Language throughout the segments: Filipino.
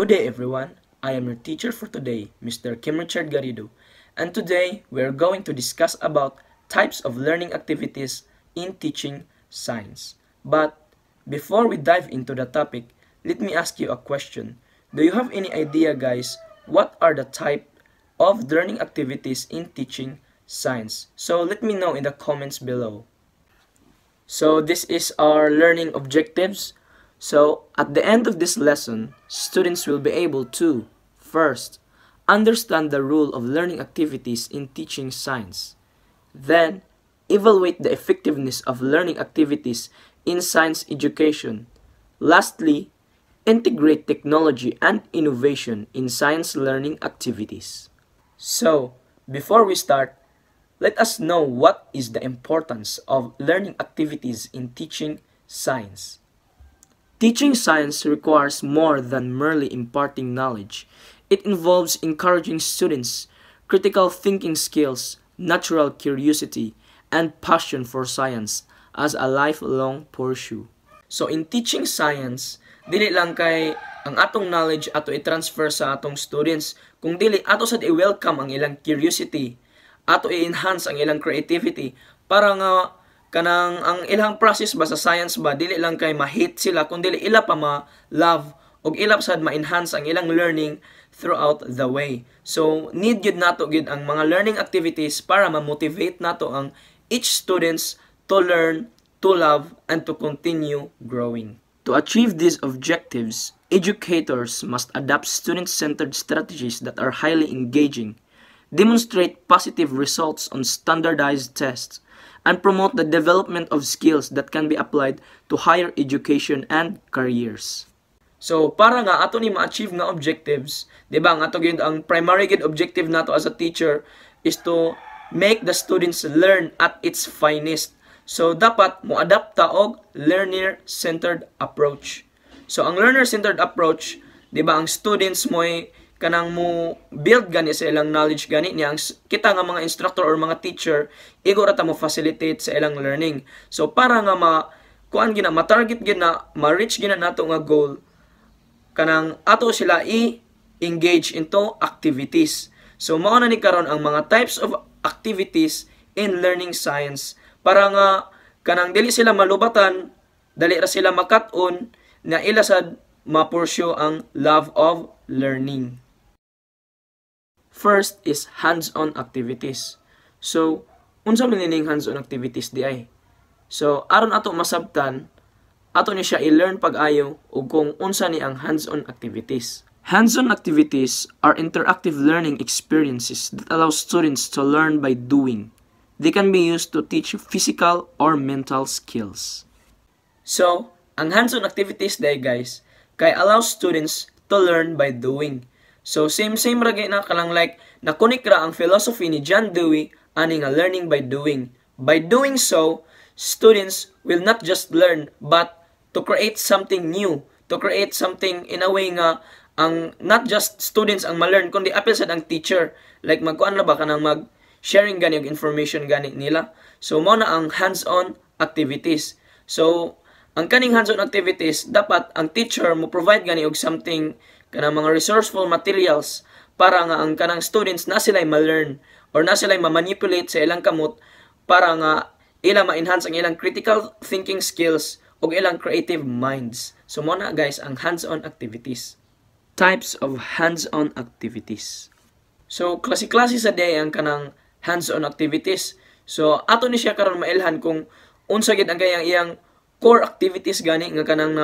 Good day everyone, I am your teacher for today, Mr. Kim Richard Garrido, and today we are going to discuss about types of learning activities in teaching science. But before we dive into the topic, let me ask you a question. Do you have any idea, guys, what are the type of learning activities in teaching science? So let me know in the comments below. So this is our learning objectives. So at the end of this lesson, students will be able to, first, understand the rule of learning activities in teaching science. Then, evaluate the effectiveness of learning activities in science education. Lastly, integrate technology and innovation in science learning activities. So, before we start, let us know what is the importance of learning activities in teaching science. Teaching science requires more than merely imparting knowledge. It involves encouraging students' critical thinking skills, natural curiosity, and passion for science as a lifelong pursuit. So in teaching science, dili lang kay ang atong knowledge ato i-transfer sa atong students, kung dili ato sad i-welcome ang ilang curiosity, ato i-enhance ang ilang creativity para nga kanang ang ilang process ba sa science ba dili lang kay ma-hate sila kundi ila pa ma-love og ila sad ma-enhance ang ilang learning throughout the way. So need gyud nato gyud ang mga learning activities para ma-motivate nato ang each students to learn, to love, and to continue growing. To achieve these objectives, educators must adopt student-centered strategies that are highly engaging, demonstrate positive results on standardized tests, and promote the development of skills that can be applied to higher education and careers. So, para nga ato ni ma-achieve nga objectives, di ba, ang ato gyud ang primary gyud objective nato as a teacher is to make the students learn at its finest. So, dapat mo adapt ta og learner-centered approach. So, ang learner-centered approach, di ba, ang students mo'y kanang mo build gani sa ilang knowledge gani niya kita nga mga instructor or mga teacher igo ra ta mo facilitate sa ilang learning. So para nga kuan gina ma-target gina ma-reach gina nato nga goal kanang ato sila i-engage into activities. So mao na ni karon ang mga types of activities in learning science para nga kanang dili sila malubatan, dali ra sila makat-on na ila sad ma-pursue ang love of learning. First is hands-on activities. So, unsa man ning hands-on activities di ay? So, aron ato masabtan, ato ni siya i-learn pag-ayo ug kung unsa ni ang hands-on activities. Hands-on activities are interactive learning experiences that allow students to learn by doing. They can be used to teach physical or mental skills. So, ang hands-on activities day guys, kay allow students to learn by doing. So, same ragi na kalang like, nakunik ra ang philosophy ni John Dewey ani nga learning by doing. By doing so, students will not just learn, but to create something new, to create something in a way nga, ang not just students ang ma-learn, kundi apil sad ang teacher. Like, magkuan na ba ka nang mag-sharing gani og information gani nila. So, mo na ang hands-on activities. So, ang kaning hands-on activities, dapat ang teacher mo provide gani og something kanang mga resourceful materials para nga ang kanang students na sila'y ma-learn or na sila'y ma-manipulate sa ilang kamot para nga ila ma-enhance ang ilang critical thinking skills o ilang creative minds. So muna guys ang hands-on activities. Types of hands-on activities. So klase-klase sa day ang kanang hands-on activities. So ato ni siya karon mailhan kung unsa gid ang kayang iyang core activities gani nga kanang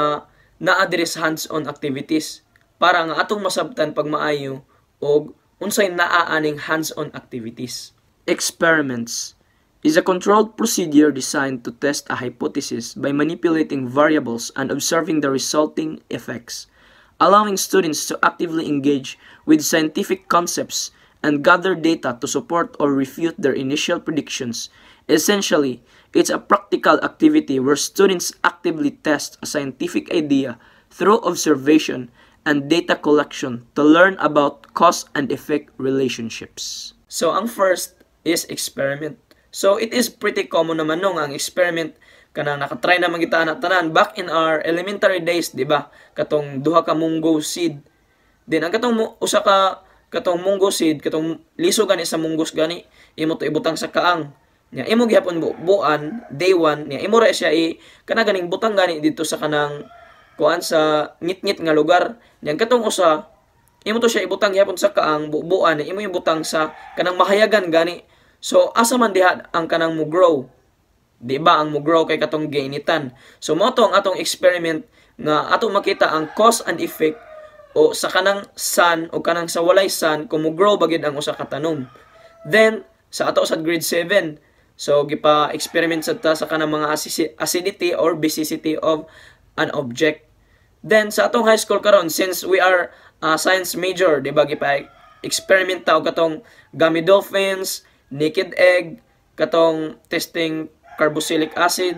na-address hands-on activities para nga atong masabtan pag maayo og unsay naaaning hands-on activities. Experiments is a controlled procedure designed to test a hypothesis by manipulating variables and observing the resulting effects, allowing students to actively engage with scientific concepts and gather data to support or refute their initial predictions. Essentially, it's a practical activity where students actively test a scientific idea through observation and data collection to learn about cause and effect relationships. So, ang first is experiment. So, it is pretty common naman nung ang experiment kanang nakatry na magita na tanan back in our elementary days, di ba? Katong duha ka munggo seed. Then ang usa ka katong munggo seed, katong liso gani sa munggos gani, imo to ibutang sa kaang. Nya imo gihapon buan day 1 nya imo ra siya kana ganing butang gani dito sa kanang kuan sa ngit-ngit nga lugar. Nya katong usa imo to siya ibutang gihapon sa kaang buan, imo ibutang sa kanang mahayagan gani. So asa man diha ang kanang mo grow? Di ba ang mo grow kay katong gainitan. So mo to ang atong experiment nga atong makita ang cause and effect o sa kanang sun o kanang sa walay sun kung mo grow bagid ang usa ka tanom. Then sa ato sa grade 7, so gipa-experiment sa ta sa kanang mga acidity or basicity of an object. Then sa atong high school karon, since we are science major, di ba gipa-experiment ta og katong gummy dolphins, naked egg, katong testing carboxylic acid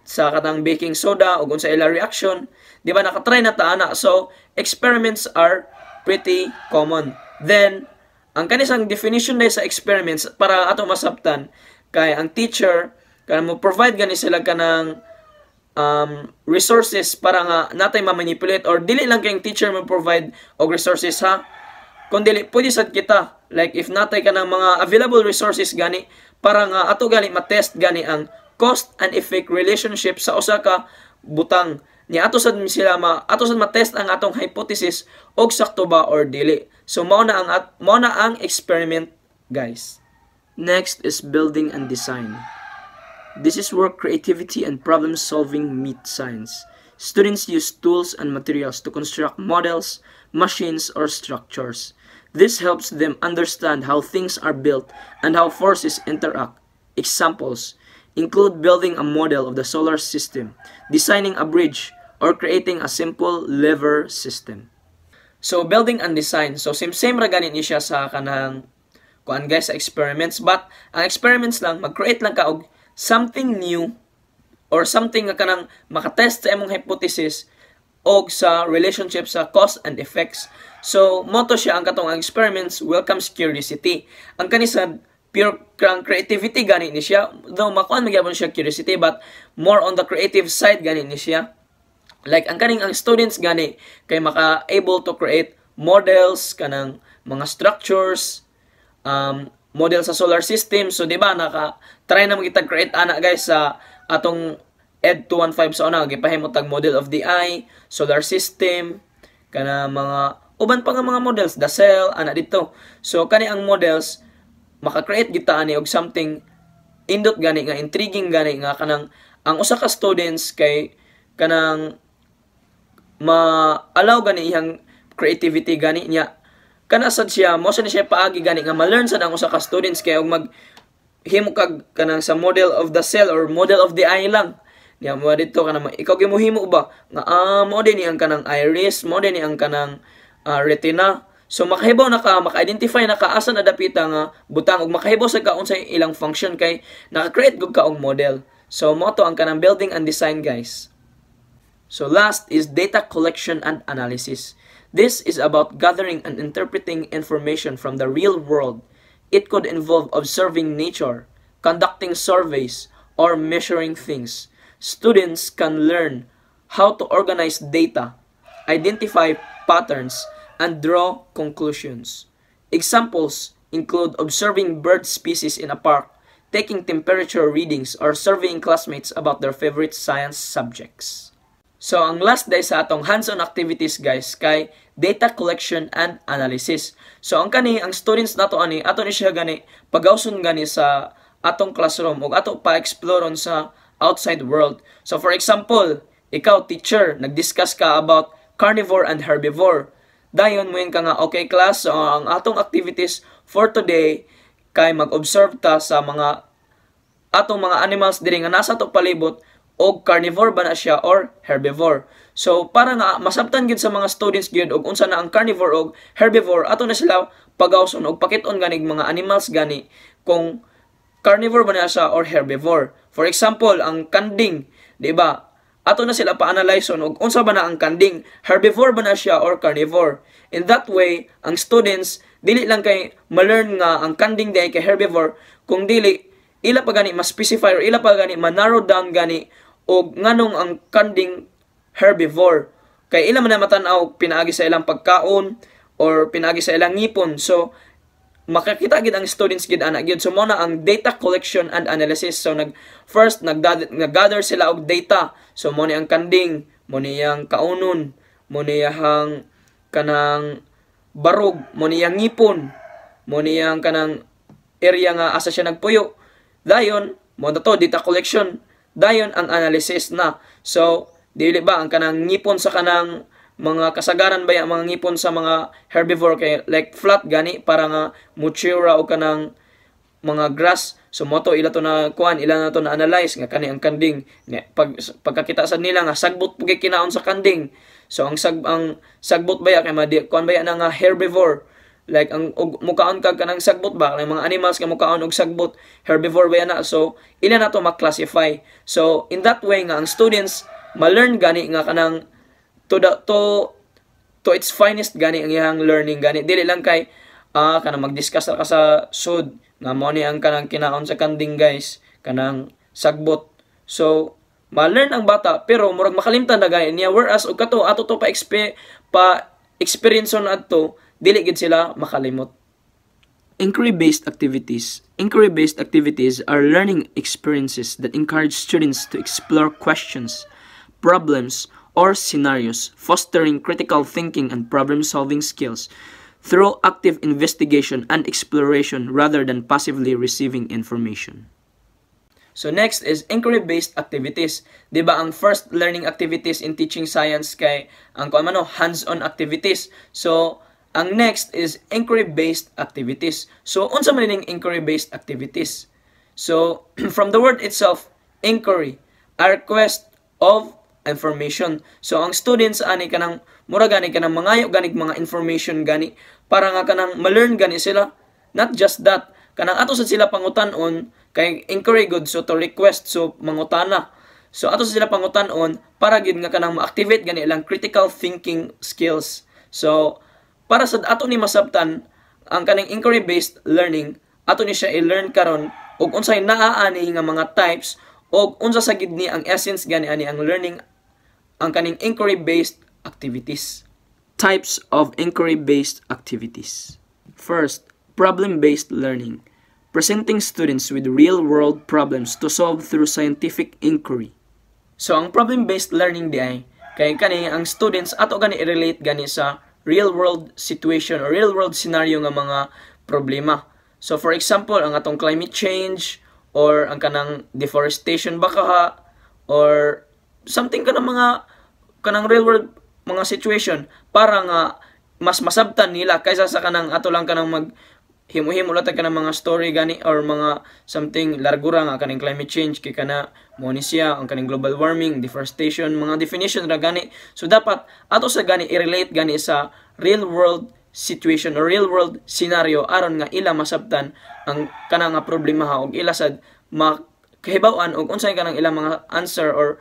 sa katang baking soda ug unsa ila reaction, di ba nakatry na ta ana. So experiments are pretty common. Then ang kanisang definition dai sa experiments para ato masabtan kay ang teacher kanang mo provide gani sila kanang resources para nga natay ma-manipulate, or dili lang kay ang teacher mo provide og resources ha, kundi pwede sad kita like if natay kanang mga available resources gani para nga ato gani ma-test gani ang cause and effect relationship sa usa ka butang. Ni ato sad ma-test ang atong hypothesis og sakto ba or dili. So mao na ang experiment, guys. Next is building and design. This is where creativity and problem solving meet science. Students use tools and materials to construct models, machines, or structures. This helps them understand how things are built and how forces interact. Examples include building a model of the solar system, designing a bridge, or creating a simple lever system. So building and design, so same ra gani ni siya sa kanang kuan guys sa experiments, but ang experiments lang mag-create lang ka og something new or something nga kanang makatest sa imong hypothesis og sa relationship sa cause and effects. So mo to siya ang katong experiments welcomes curiosity. Ang kanisad pure creativity gani ni siya, though makuan magyapon siya curiosity, but more on the creative side gani ni siya. Like ang kaning ang students gani kay maka-able to create models kanang mga structures, model sa solar system. So di ba try na magitag create ana guys sa atong Ed 215 sa una gipahimo tag model of the eye, solar system, kana mga uban pa nga mga models, the cell ana dito. So kani ang models maka-create kita ani og something indot gani nga intriguing gani nga kanang ang usa ka students kay kanang ma-allow gani iyang creativity gani niya. Kana sad siya mo siya paagi gani nga ma-learn sad ang usa ka students kay og himo kag kanang sa model of the cell or model of the eye lang. Niya mo dito kanang ikaw gimuhimo ba nga mo din ni ang kanang iris, mo din ni ang kanang retina. So makahibaw na ka, maka-identify na ka asa na dapita nga butang ug makahibaw sa kaon sa ilang function kay naka-create gud ka og model. So mo to ang kanang building and design, guys. So last is data collection and analysis. This is about gathering and interpreting information from the real world. It could involve observing nature, conducting surveys, or measuring things. Students can learn how to organize data, identify patterns, and draw conclusions. Examples include observing bird species in a park, taking temperature readings, or surveying classmates about their favorite science subjects. So, ang last day sa atong hands-on activities, guys, kay data collection and analysis. So, ang students nato ato ni siya gani pagawson gani sa atong classroom ug ato pa-exploreon sa outside world. So, for example, ikaw teacher, nag-discuss ka about carnivore and herbivore. Dayon mo ka nga, okay class, so ang atong activities for today kay mag-observe ta sa atong mga animals diri nga nasa to palibot og carnivore ba na siya or herbivore. So para nga masabtan gid sa mga students gyud og unsa na ang carnivore og herbivore, ato na sila pagawson og pakit-on ganig mga animals gani kung carnivore ba na siya or herbivore. For example, ang kanding, di ba? Ato na sila pa-analyze og unsa ba na ang kanding, herbivore ba na siya or carnivore. In that way, ang students dili lang kay ma-learn nga ang kanding di kay herbivore, kung dili ila pa gani ma-specify or ila pa gani ma-narrow down gani og nganong ang kanding herbivore kay ila man na matan-aw pinaagi sa ilang pagkaon or pinaagi sa ilang ngipon. So makakita gid ang students gid ana gyud. So mo na ang data collection and analysis. So nag-gather sila og data. So mo ni ang kanding, mo ni ang kaunon, mo ni ang kanang barog, mo ni ang ngipon, mo ni ang kanang area nga asa siya nagpuyo. Dayon mo na to data collection. Dayon ang analysis na. So dili ba ang kanang ngipon sa kanang mga kasagaran ba yung mga ngipon sa mga herbivore kay like flat gani para nga mutsura o kanang mga grass. So moto ila to na kuan, ila na to na analyze nga kani ang kanding. Pagkakita sad nila nga sagbot pugay kinaon sa kanding. So ang sagbot ba kay madi kuan ba na nga herbivore. Like ang mukaon kag kanang sagbot ba, kanang mga animals nga mukaon og sagbot, herbivore ba na. So ila na to ma-classify. So in that way nga ang students ma-learn gani nga kanang to its finest gani ang iyang learning gani. Dili lang kay kanang mag-discuss ka sa sud nga mo ni ang kanang kinaon sa kanding guys, kanang sagbot. So ma-learn ang bata pero murag makalimtan na gani niya, whereas og kato ato to pa experience on adto dili gid sila makalimot. Inquiry-based activities. Inquiry-based activities are learning experiences that encourage students to explore questions, problems, or scenarios, fostering critical thinking and problem-solving skills through active investigation and exploration rather than passively receiving information. So next is inquiry-based activities. Diba ang first learning activities in teaching science kay ang hands-on activities. So ang next is inquiry-based activities. So unsa man ning inquiry-based activities? So from the word itself, inquiry, a request of information. So ang students ani kanang mura gani kanang mangayo gani mga information gani para nga kanang ma-learn gani sila. Not just that, kanang ato sa sila pangutan-on kay inquiry good, so to request, so mangutana. So ato sa sila pangutan-on para gid nga kanang ma-activate gani ilang critical thinking skills. So para sa ato ni masabtan ang kaning inquiry based learning, ato ni siya i-learn karon og unsay naa ani nga mga types og unsa sa gid ni ang essence gani ani ang learning ang kaning inquiry-based activities. Types of inquiry-based activities. First, problem-based learning. Presenting students with real-world problems to solve through scientific inquiry. So, ang problem-based learning di ay, kay kani ang students ato gani i-relate gani sa real-world situation or real-world scenario nga mga problema. So, for example, ang atong climate change or ang kanang deforestation baka or something kanang real world mga situation para nga mas masabtan nila kaysa sa kanang ato lang kanang mag himo-himo lang kanang mga story gani or mga something largura nga kaning climate change kay kana mo ni siya ang kaning global warming, deforestation, mga definition ra gani. So dapat ato sa gani i-relate gani sa real world situation or real world scenario aron nga ila masabtan ang kanang nga problema og ila sad makahibaw-an og unsay kanang ilang mga answer or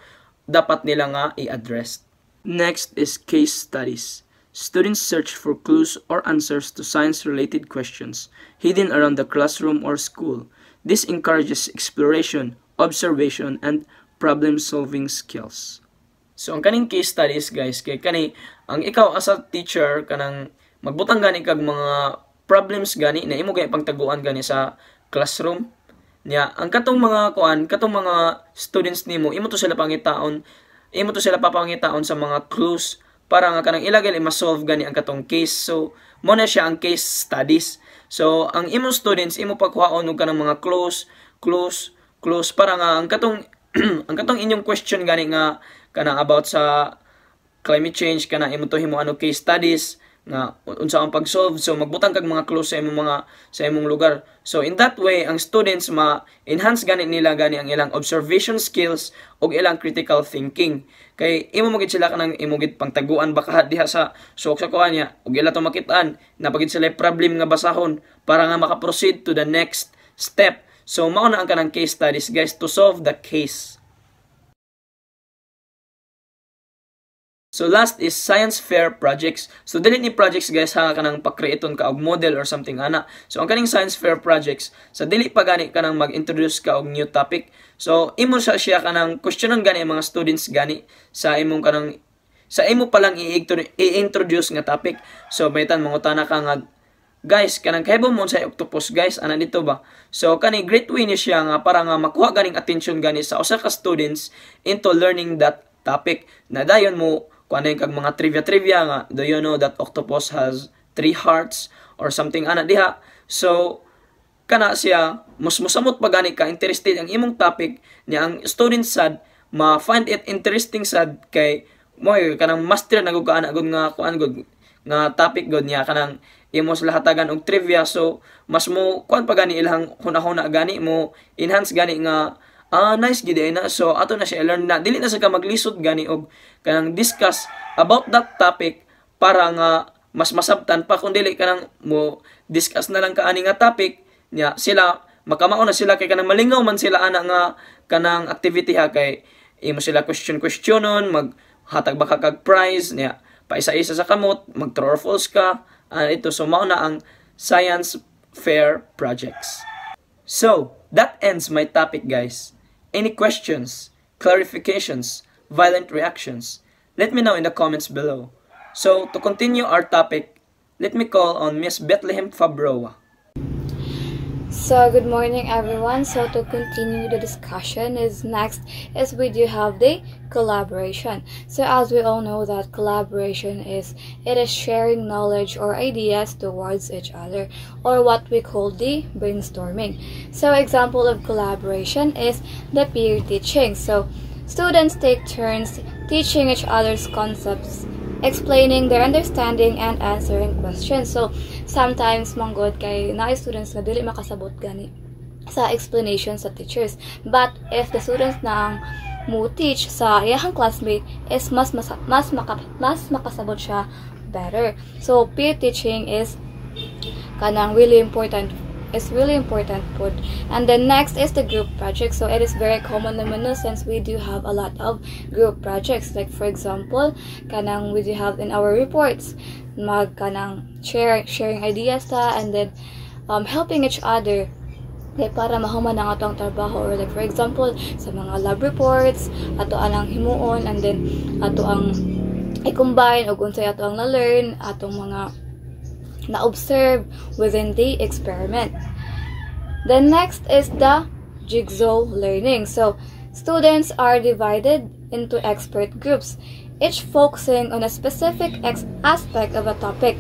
dapat nila nga i-address. Next is case studies. Students search for clues or answers to science-related questions hidden around the classroom or school. This encourages exploration, observation, and problem-solving skills. So ang kaning case studies guys, kay kani ang ikaw as a teacher kanang magbutang gani kag mga problems gani na imo gani pangtaguan gani sa classroom. Nya ang katong mga students nimo imo to sila papangitaon sa mga clues para nga kanang ilagay ma-solve gani ang katong case. So mo na siya ang case studies. So ang imong students imo pagkuhaon og kanang mga clues para nga ang katong ang katong inyong question gani nga kanang about sa climate change kana imo to himuan og case studies nga unsa ang pag-solve. So magbutang kag mga clues sa imong lugar. So in that way ang students ma-enhance gani nila gani ang ilang observation skills ug ilang critical thinking. Kay imo mo gid sila kanang imo gid pangtaguan baka diha sa suok sa kuan niya ug ila to makit-an na pagid sila problem nga basahon para nga maka-proceed to the next step. So mao na ang kanang case studies guys to solve the case. So last is science fair projects. So dili ni projects guys ha kanang pa-creaton ka og model or something ana. So ang kaning science fair projects sa dili pa gani kanang mag-introduce ka og new topic. So imo siya kanang questionan gani ang mga students gani sa imong kanang sa imo pa lang i-introduce nga topic. So baytan mangutana ka nga, guys, kanang kahibom mo sa octopus, guys, ana dito ba? So kani great way ni siya nga para nga makuha ganing attention gani sa usa ka students into learning that topic. Na dayon mo kuan kag mga trivia nga, do you know that octopus has 3 hearts or something ana diha. So kana siya musamot pa gani ka interested ang imong topic niya, ang students sad ma-find it interesting sad kay mo kanang master na gud ana gud nga kuan gud nga topic gud niya kanang imos lahatagan og trivia. So mas mo kuan pa gani ilang hunahuna gani mo enhance gani nga nice gid na. So ato na siya learn na dili na sa ka maglisod gani og kanang discuss about that topic para nga mas masabtan pa, kung dili kanang mo discuss na lang kaani nga topic nya sila makamao na sila kay kanang malingaw man sila ana nga kanang activity ha, kay imo sila questionon maghatag baka kag prize nya paisa-isa sa kamot, mag true or false ka ito. So mao na ang science fair projects. So that ends my topic, guys. Any questions, clarifications, violent reactions, let me know in the comments below. So to continue our topic, let me call on Miss Bethlehem Fabroa. So good morning everyone. So to continue the discussion next is we do have the collaboration. So as we all know that collaboration is sharing knowledge or ideas towards each other, or what we call the brainstorming. So example of collaboration is the peer teaching. So students take turns teaching each other's concepts, explaining their understanding and answering questions. So sometimes manggod kay na students na dili makasabot gani sa explanation sa teachers, but if the students na mo teach sa iyang classmate is mas makasabot siya better. So peer teaching is kanang really important. It's really important po. And then next is the group project. So it is very common naman no, since we do have a lot of group projects. Like for example, kanang we do have in our reports, kanang sharing ideas ta, and then helping each other kay para mahuman ang atong trabaho. Or like for example, sa mga lab reports, ato anang himuon, and then ato ang i-combine og unsay ato ang na-learn, atong mga na-observe within the experiment. The next is the jigsaw learning. So students are divided into expert groups, each focusing on a specific aspect of a topic.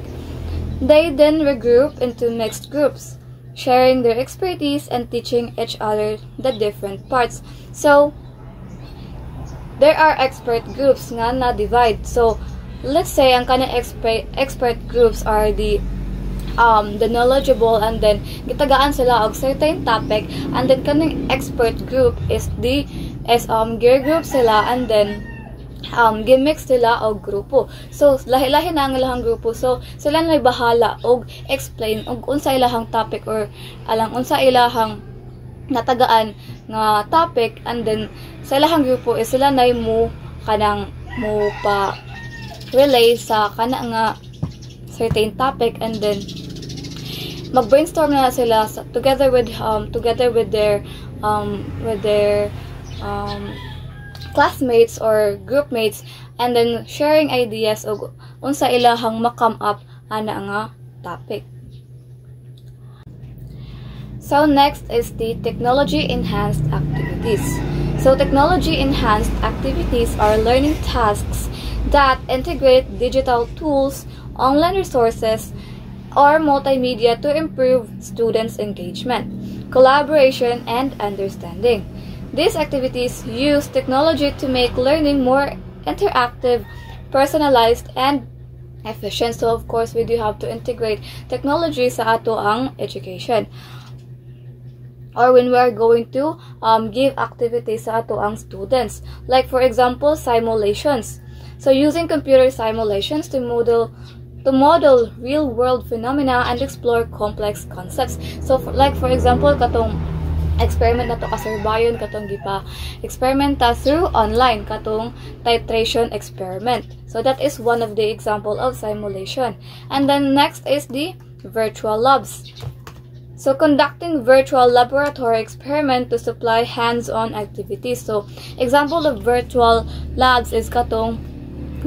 They then regroup into mixed groups, sharing their expertise and teaching each other the different parts. So there are expert groups nga na-divide. So let's say ang kanang expert groups are the knowledgeable, and then gitagaan sila og certain topic, and then kaning expert group is gear group sila, and then gimix sila og grupo. So lahi-lahi na ang ilahang grupo. So sila na bahala og explain og unsa ilahang topic or alang unsa ilahang natagaan nga topic, and then sa ilahang grupo is sila na mo kanang mo pa relay sa kana nga certain topic, and then mag-brainstorm na sila together with their classmates or group mates, and then sharing ideas og unsa ilahang ma-come up ana nga topic. So next is the technology enhanced activities. So technology enhanced activities are learning tasks that integrate digital tools, online resources, or multimedia to improve students' engagement, collaboration, and understanding. These activities use technology to make learning more interactive, personalized, and efficient. So of course, we do have to integrate technology sa ato ang education, or when we are going to give activities sa ato ang students. Like for example, simulations. So using computer simulations to model real-world phenomena and explore complex concepts. So like for example, katong experiment na to kasurbayon, katong gipa experimenta through online, katong titration experiment. So that is one of the example of simulation. And then next is the virtual labs. So conducting virtual laboratory experiment to supply hands-on activities. So example of virtual labs is katong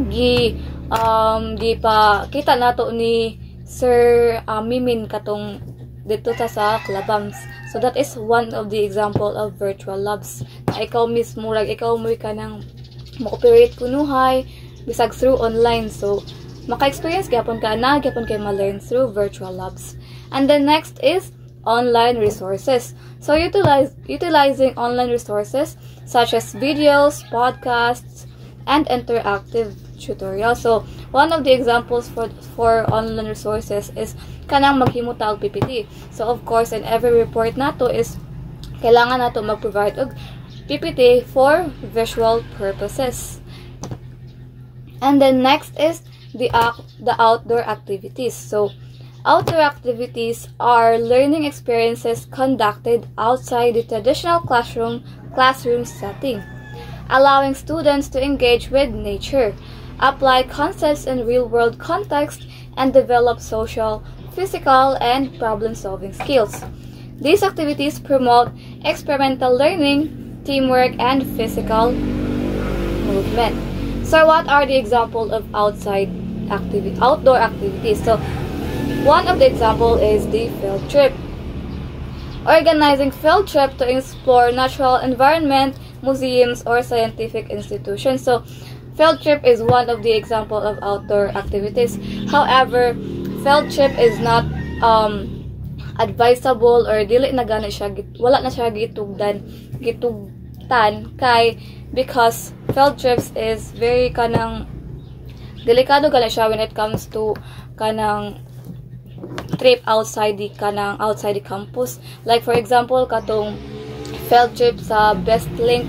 di pa kita nato ni Sir Mimin katong dito sa Klabams. So that is one of the example of virtual labs. Na ikaw mismo ikaw mo ka nang mo-operate kunuhay bisag through online. So maka-experience gyapon ka na gyapon kay ma-learn through virtual labs. And then next is online resources. So utilizing online resources such as videos, podcasts, and interactive tutorials. So one of the examples for online resources is kanang maghimutang PPT. So of course, in every report nato is kailangan nato mag-provide og PPT for visual purposes. And then next is the outdoor activities. So outdoor activities are learning experiences conducted outside the traditional classroom setting, allowing students to engage with nature, apply concepts in real-world context, and develop social, physical, and problem-solving skills. These activities promote experimental learning, teamwork, and physical movement. So what are the examples of outdoor activities? So one of the example is the field trip. Organizing field trip to explore natural environment, museums, or scientific institutions. So field trip is one of the example of outdoor activities. However, field trip is not advisable or dili na gani siya, wala na siya gitugtan kay because field trips is very kanang delikado gani siya when it comes to kanang trip outside the campus. Like for example, katong field trip sa Bestlink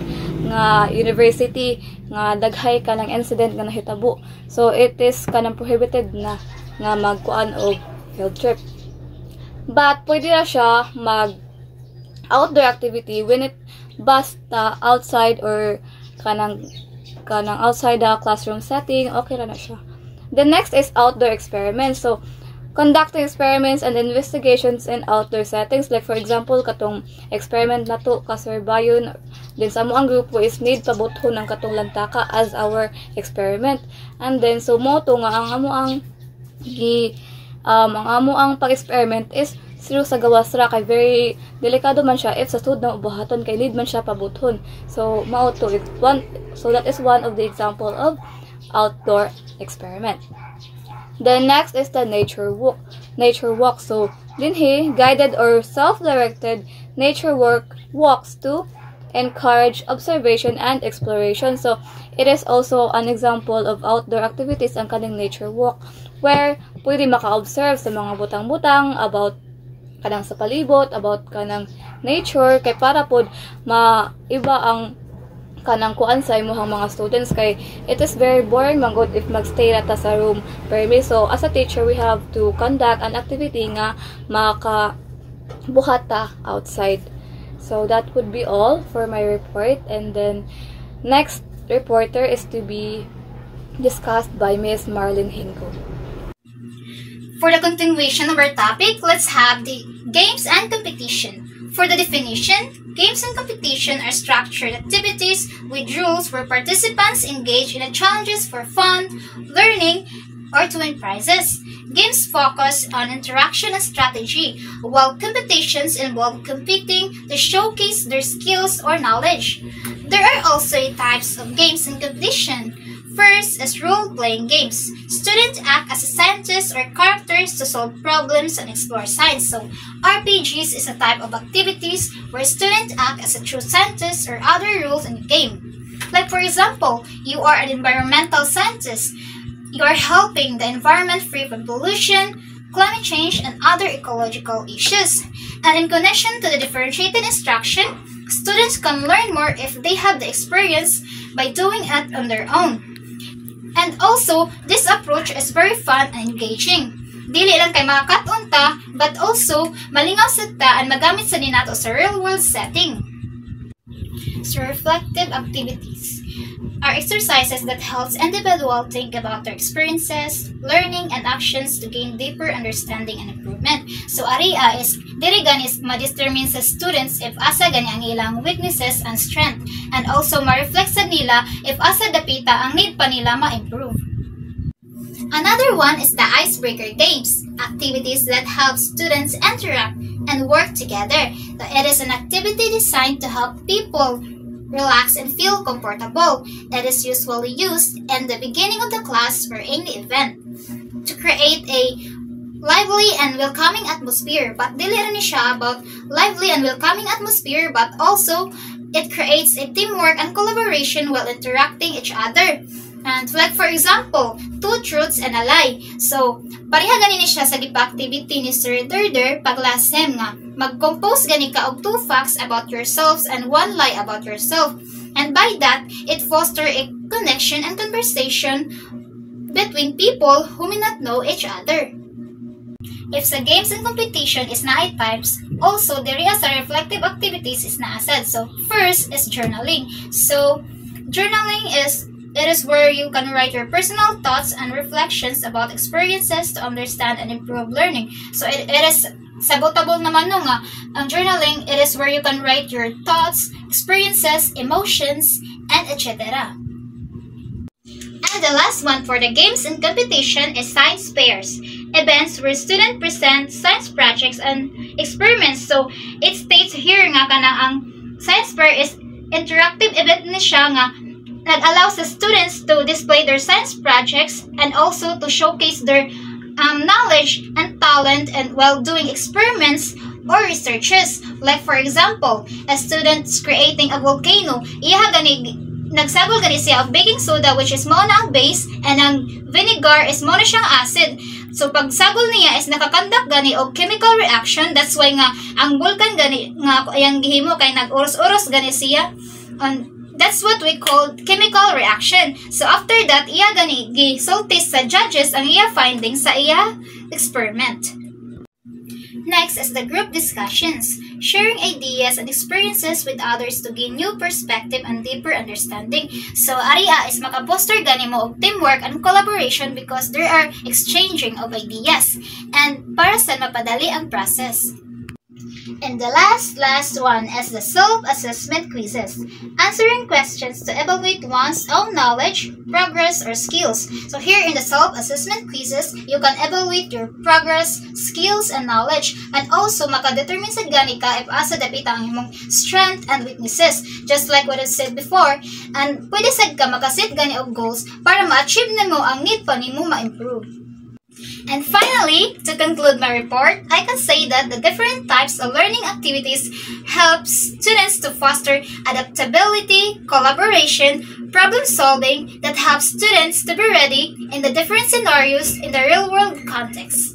nga university nga daghay kanang incident nga nahitabo. So it is kanang prohibited na nga magkuan og field trip. But pwede na siya mag outdoor activity when it basta outside or kanang outside the classroom setting, okay na siya. The next is outdoor experiments. So conducting experiments and investigations in outdoor settings. Like for example, katong experiment na to kasurbayon din sa amoang grupo is need pabuthon ng katong lantaka as our experiment. And then so mo to nga ang amoang pag-experiment is through sa gawas ra kay very delikado man siya if sa sud na ubahaton kay need man siya pabuthon. So mao to that is one of the example of outdoor experiment. The next is the nature walk. So dinhi guided or self-directed nature walks to encourage observation and exploration. So it is also an example of outdoor activities ang kaning nature walk where pwede maka-observe sa mga butang-butang about kanang sa palibot, about kanang nature kay para pod maiba ang kanang kuan sa imuhang mga students kay it is very boring manggod if magstay rata sa room permi. So as a teacher, we have to conduct an activity nga makabuhata outside. So that would be all for my report, and then next reporter is to be discussed by Miss Marlene Hingo. For the continuation of our topic, let's have the games and competition. For the definition, games and competition are structured activities with rules where participants engage in challenges for fun, learning, or to win prizes. Games focus on interaction and strategy, while competitions involve competing to showcase their skills or knowledge. There are also types of games and competition. First is role-playing games. Students act as scientists or characters to solve problems and explore science. So, RPGs is a type of activities where students act as a true scientist or other roles in the game. Like for example, you are an environmental scientist. You are helping the environment free from pollution, climate change, and other ecological issues. And in connection to the differentiated instruction, students can learn more if they have the experience by doing it on their own. And also, this approach is very fun and engaging. Dili lang kay makakat-unta, but also malingaw sa ta and magamit sa ninato sa real-world setting. So, reflective activities. are exercises that helps individual think about their experiences, learning, and actions to gain deeper understanding and improvement. So aria is diri gani ma-determine sa students if asa gani ang ilang weaknesses and strength, and also ma-reflect sa nila if asa dapita ang need pa nila ma-improve. Another one is the icebreaker games, activities that help students interact and work together. So it is an activity designed to help people relax and feel comfortable. It is usually used in the beginning of the class or any event to create a lively and welcoming atmosphere. But dili rin siya about lively and welcoming atmosphere, but also it creates a teamwork and collaboration while interacting each other. And like for example, two truths and a lie. So, pareha gani siya sa gipa-activity ni Sir Durder pag last sem nga mag-compose gani ka og two facts about yourselves and one lie about yourself. And by that, it foster a connection and conversation between people who may not know each other. If sa games and competition is na types, also there is a reflective activities is na said. So, first is journaling. So, journaling is where you can write your personal thoughts and reflections about experiences to understand and improve learning. So it is sabotable naman no nga. Ang journaling, it is where you can write your thoughts, experiences, emotions, and etc. And the last one for the games and competition is science fairs, events where students present science projects and experiments. So it states here nga kanang ang science fair is interactive event ni siya nga nag-allow sa students to display their science projects and also to showcase their knowledge and talent and while doing experiments or researches. Like for example, a student is creating a volcano. Nagsagol gani siya of baking soda, which is mao na ang base, and ang vinegar is mao na siyang acid. So pag sagol niya is nakakandak gani og chemical reaction. That's why nga ang vulkan gani nga ayang gihimo kay nag-uros-uros gani siya. That's what we call chemical reaction. So after that, iya gani gisulti sa judges ang iya findings sa iya experiment. Next is the group discussions, sharing ideas and experiences with others to gain new perspective and deeper understanding. So aria is makaposter gani mo og teamwork and collaboration because there are exchanging of ideas and para sa mapadali ang process. And the last one is the self-assessment quizzes, answering questions to evaluate one's own knowledge, progress, or skills. So here in the self-assessment quizzes, you can evaluate your progress, skills, and knowledge, and also makadetermine sa gani ka if asa dapita ang imong strength and weaknesses, just like what I said before. And pwede sad ka makaset gani og goals para ma-achieve nimo ang need pa nimo ma-improve. And finally, to conclude my report, I can say that the different types of learning activities help students to foster adaptability, collaboration, problem solving that helps students to be ready in the different scenarios in the real-world context.